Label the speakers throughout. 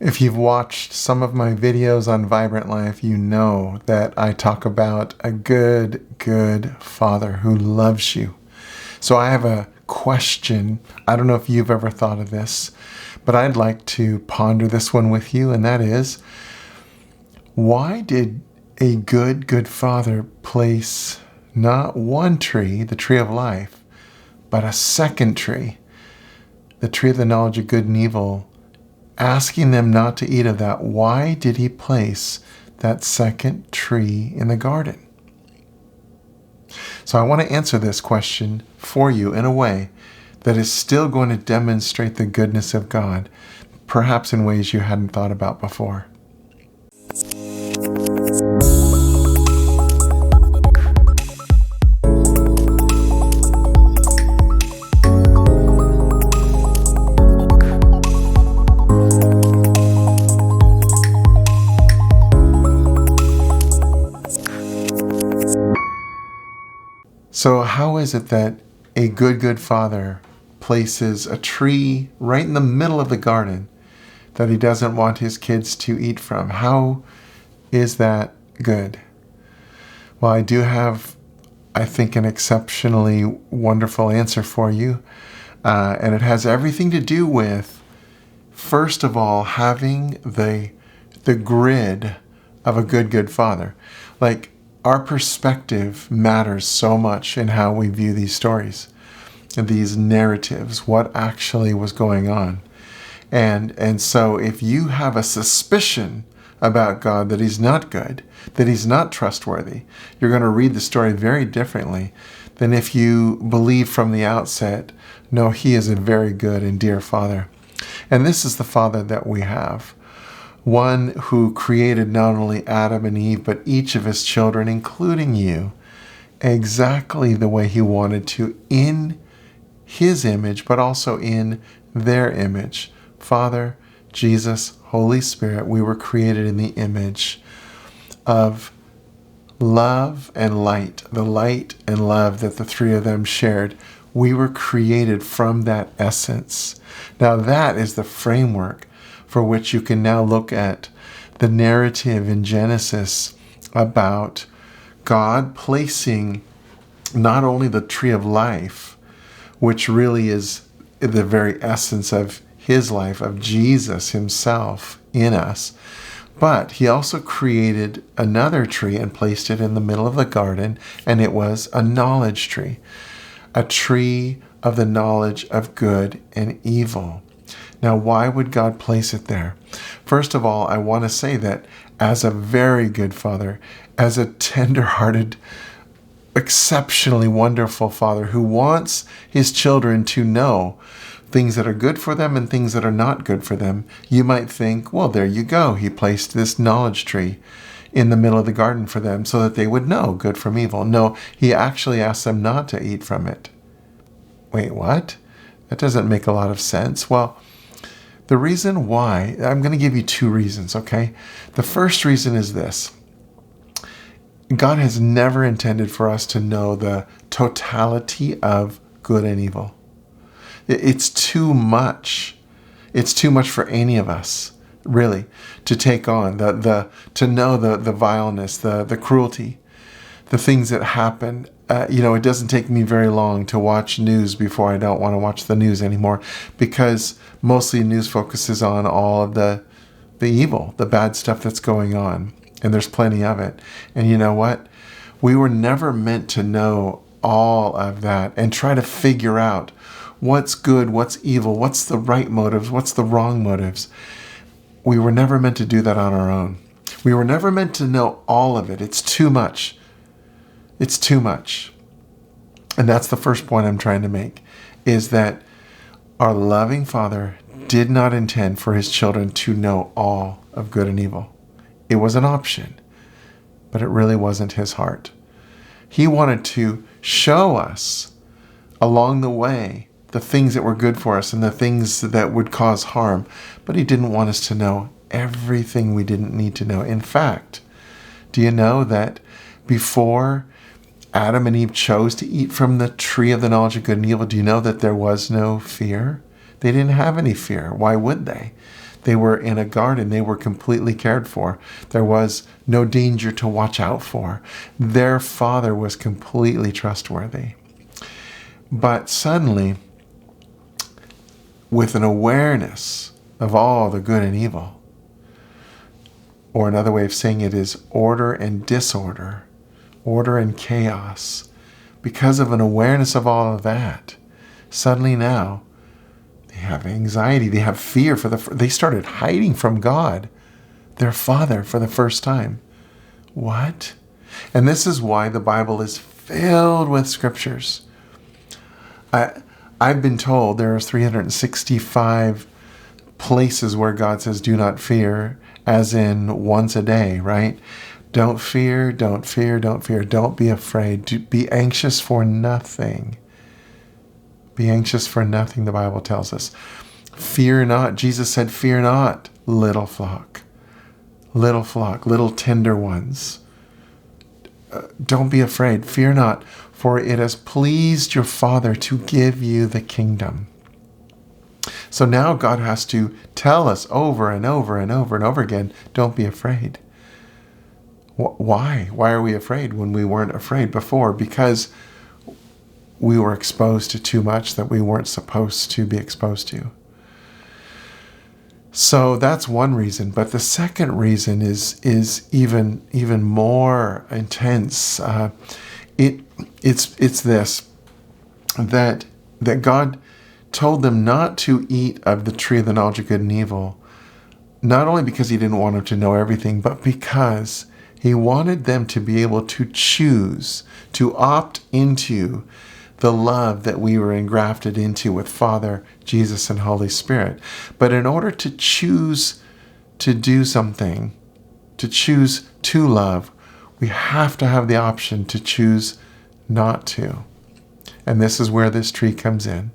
Speaker 1: If you've watched some of my videos on Vibrant Life, you know that I talk about a good Father who loves you. So I have a question. I don't know if you've ever thought of this, but I'd like to ponder this one with you, and that is, why did a good Father place not one tree, the tree of life, but a second tree, the tree of the knowledge of good and evil, asking them not to eat of that? Why did he place that second tree in the garden? So I want to answer this question for you in a way that is still going to demonstrate the goodness of God, perhaps in ways you hadn't thought about before. So how is it that a good Father places a tree right in the middle of the garden that he doesn't want his kids to eat from? How is that good? Well, I do have, I think, an exceptionally wonderful answer for you. And it has everything to do with, first of all, having the grid of a good Father. Like, our perspective matters so much in how we view these stories, these narratives, what actually was going on. And so if you have a suspicion about God that he's not good, that he's not trustworthy, you're going to read the story very differently than if you believe from the outset, no, he is a very good and dear Father. And this is the Father that we have. One who created not only Adam and Eve, but each of his children, including you, exactly the way he wanted to, in his image, but also in their image. Father, Jesus, Holy Spirit, we were created in the image of love and light, the light and love that the three of them shared. We were created from that essence. Now that is the framework for which you can now look at the narrative in Genesis about God placing not only the tree of life, which really is the very essence of his life, of Jesus himself in us, but he also created another tree and placed it in the middle of the garden, and it was a knowledge tree, a tree of the knowledge of good and evil. Now, why would God place it there? First of all, I want to say that as a very good Father, as a tenderhearted, exceptionally wonderful Father who wants his children to know things that are good for them and things that are not good for them, you might think, well, there you go. He placed this knowledge tree in the middle of the garden for them so that they would know good from evil. No, he actually asked them not to eat from it. Wait, what? That doesn't make a lot of sense. Well, the reason why, I'm going to give you two reasons, okay? The first reason is this. God has never intended for us to know the totality of good and evil. It's too much. It's too much for any of us, really, to take on, to know the vileness, the cruelty, the things that happen. It doesn't take me very long to watch news before I don't want to watch the news anymore, because mostly news focuses on all of the evil, the bad stuff that's going on, and there's plenty of it. And you know what? We were never meant to know all of that and try to figure out what's good, what's evil, what's the right motives, what's the wrong motives. We were never meant to do that on our own. We were never meant to know all of it. It's too much. It's too much. And that's the first point I'm trying to make, is that our loving Father did not intend for his children to know all of good and evil. It was an option, but it really wasn't his heart. He wanted to show us along the way the things that were good for us and the things that would cause harm, but he didn't want us to know everything we didn't need to know. In fact, do you know that before Adam and Eve chose to eat from the tree of the knowledge of good and evil, do you know that there was no fear? They didn't have any fear. Why would they? They were in a garden. They were completely cared for. There was no danger to watch out for. Their father was completely trustworthy. But suddenly, with an awareness of all the good and evil, or another way of saying it is order and disorder, order and chaos, because of an awareness of all of that, suddenly now, they have anxiety, they have fear. They started hiding from God, their Father, for the first time. What? And this is why the Bible is filled with scriptures. I've been told there are 365 places where God says, do not fear, as in once a day, right? Don't fear, don't fear, don't fear. Don't be afraid. Be anxious for nothing. Be anxious for nothing, the Bible tells us. Fear not. Jesus said, fear not, little flock, little tender ones. Don't be afraid. Fear not, for it has pleased your Father to give you the kingdom. So now God has to tell us over and over and over and over again, don't be afraid. Why? Why are we afraid when we weren't afraid before? Because we were exposed to too much that we weren't supposed to be exposed to. So that's one reason. But the second reason is even more intense. It's this, that God told them not to eat of the tree of the knowledge of good and evil, not only because he didn't want them to know everything, but because he wanted them to be able to choose, to opt into the love that we were engrafted into with Father, Jesus, and Holy Spirit. But in order to choose to do something, to choose to love, we have to have the option to choose not to. And this is where this tree comes in.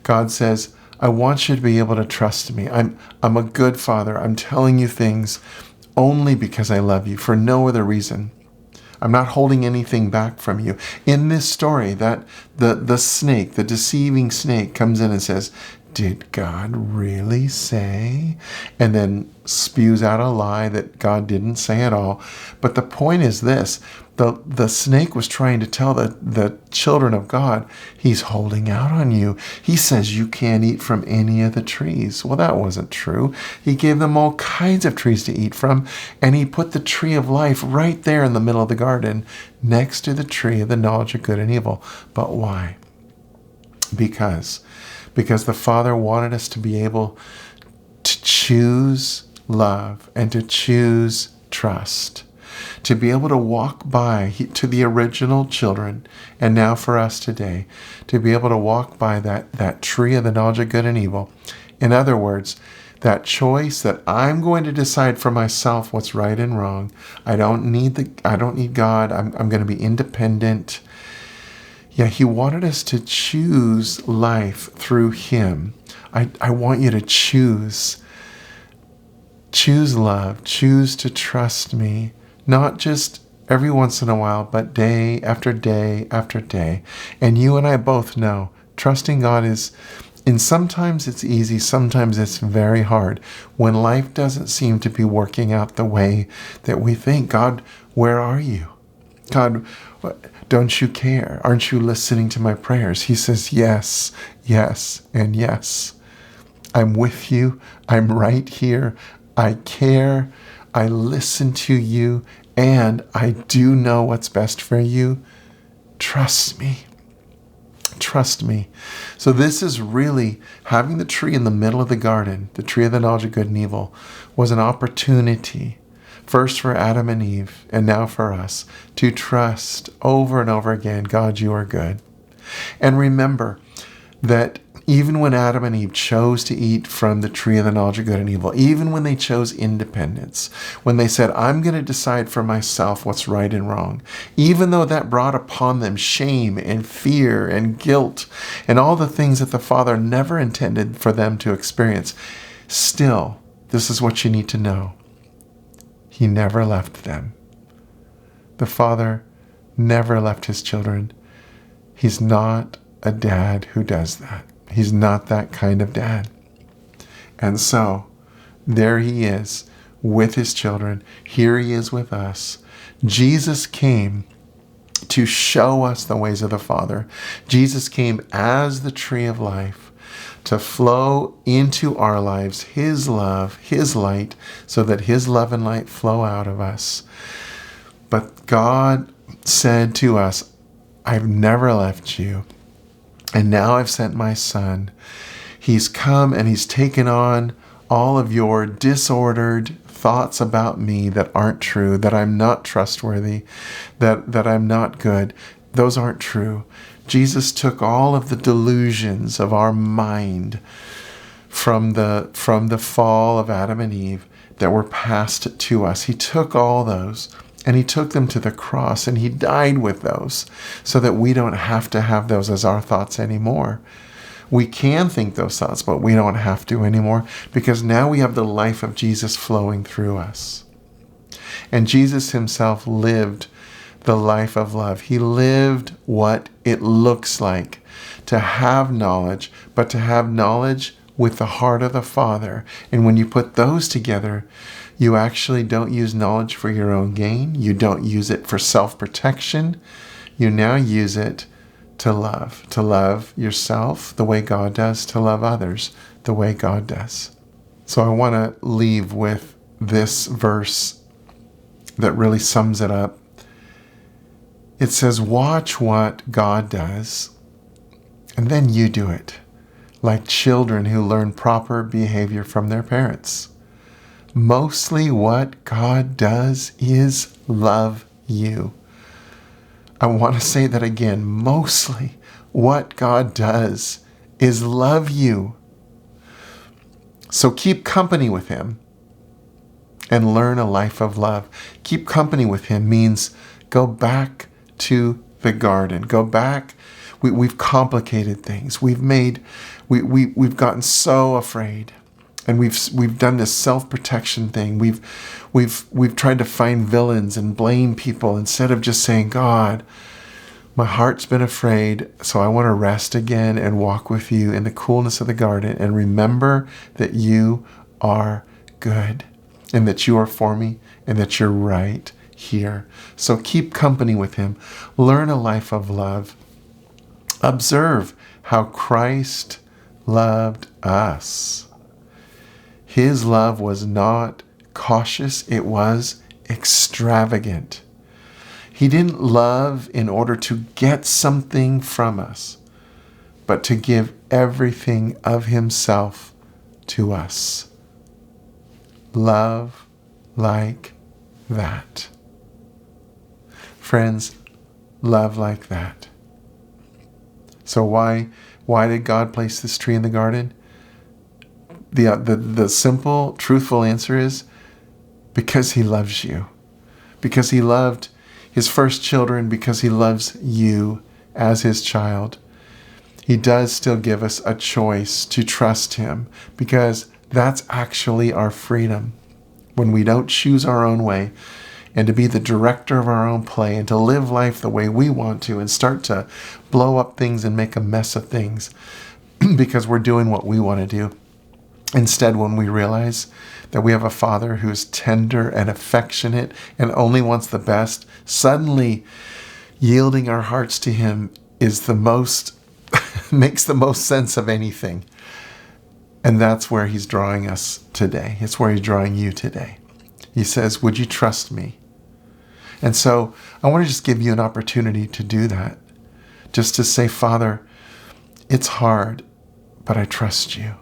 Speaker 1: God says, I want you to be able to trust me. I'm a good Father. I'm telling you things only because I love you, for no other reason. I'm not holding anything back from you. In this story, that the snake, the deceiving snake, comes in and says, did God really say? And then spews out a lie that God didn't say at all. But the point is this, the snake was trying to tell the children of God, he's holding out on you. He says you can't eat from any of the trees. Well, that wasn't true. He gave them all kinds of trees to eat from, and he put the tree of life right there in the middle of the garden, next to the tree of the knowledge of good and evil. But why? Because the Father wanted us to be able to choose love and to choose trust, to be able to walk by to the original children, and now for us today, to be able to walk by that tree of the knowledge of good and evil. In other words, that choice that I'm going to decide for myself what's right and wrong. I don't need God. I'm going to be independent. Yeah, he wanted us to choose life through him. I want you to choose love, choose to trust me, not just every once in a while, but day after day after day. And you and I both know trusting God and sometimes it's easy, sometimes it's very hard. When life doesn't seem to be working out the way that we think, God, where are you? God, don't you care? Aren't you listening to my prayers? He says, yes, yes, and yes. I'm with you. I'm right here. I care. I listen to you. And I do know what's best for you. Trust me. Trust me. So this is really having the tree in the middle of the garden, the tree of the knowledge of good and evil, was an opportunity, first for Adam and Eve, and now for us, to trust over and over again, God, you are good. And remember that even when Adam and Eve chose to eat from the tree of the knowledge of good and evil, even when they chose independence, when they said, I'm going to decide for myself what's right and wrong, even though that brought upon them shame and fear and guilt and all the things that the Father never intended for them to experience, still, this is what you need to know. He never left them. The Father never left his children. He's not a dad who does that. He's not that kind of dad. And so, There he is with his children. Here he is with us. Jesus came to show us the ways of the Father. Jesus came as the tree of life to flow into our lives, his love, his light, so that his love and light flow out of us. But God said to us, I've never left you, and now I've sent my Son. He's come and he's taken on all of your disordered thoughts about me that aren't true, that I'm not trustworthy, that I'm not good. Those aren't true. Jesus took all of the delusions of our mind from the fall of Adam and Eve that were passed to us. He took all those and he took them to the cross and he died with those so that we don't have to have those as our thoughts anymore. We can think those thoughts, but we don't have to anymore because now we have the life of Jesus flowing through us. And Jesus himself lived the life of love. He lived what it looks like to have knowledge, but to have knowledge with the heart of the Father. And when you put those together, you actually don't use knowledge for your own gain. You don't use it for self-protection. You now use it to love yourself the way God does, to love others the way God does. So I want to leave with this verse that really sums it up. It says, watch what God does, and then you do it, like children who learn proper behavior from their parents. Mostly what God does is love you. I want to say that again. Mostly what God does is love you. So keep company with him and learn a life of love. Keep company with him means go back to the garden. Go back. We've complicated things. We've gotten so afraid. And we've done this self-protection thing. We've tried to find villains and blame people instead of just saying, God, my heart's been afraid, so I want to rest again and walk with you in the coolness of the garden and remember that you are good and that you are for me and that you're right here. So keep company with him. Learn a life of love. Observe how Christ loved us. His love was not cautious, it was extravagant. He didn't love in order to get something from us, but to give everything of himself to us. Love like that. Friends, love like that. So why did God place this tree in the garden? The simple, truthful answer is because he loves you. Because he loved his first children, because he loves you as his child. He does still give us a choice to trust him because that's actually our freedom. When we don't choose our own way and to be the director of our own play and to live life the way we want to and start to blow up things and make a mess of things because we're doing what we want to do. Instead, when we realize that we have a Father who is tender and affectionate and only wants the best, suddenly yielding our hearts to him is the most, makes the most sense of anything. And that's where he's drawing us today. It's where he's drawing you today. He says, would you trust me? And so I want to just give you an opportunity to do that. Just to say, Father, it's hard, but I trust you.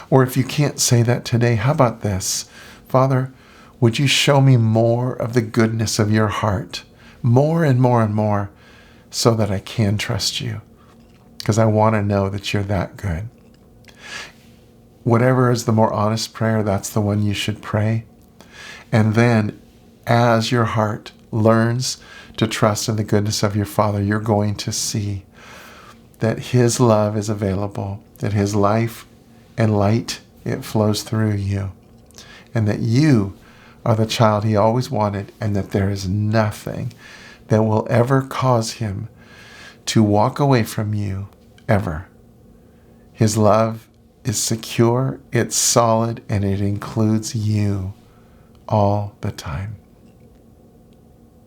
Speaker 1: Or if you can't say that today, how about this? Father, would you show me more of the goodness of your heart, more and more and more, so that I can trust you? Because I want to know that you're that good. Whatever is the more honest prayer, that's the one you should pray. And then, as your heart learns to trust in the goodness of your Father, you're going to see that his love is available, that his life and light, it flows through you, and that you are the child he always wanted, and that there is nothing that will ever cause him to walk away from you, ever. His love is secure, it's solid, and it includes you all the time.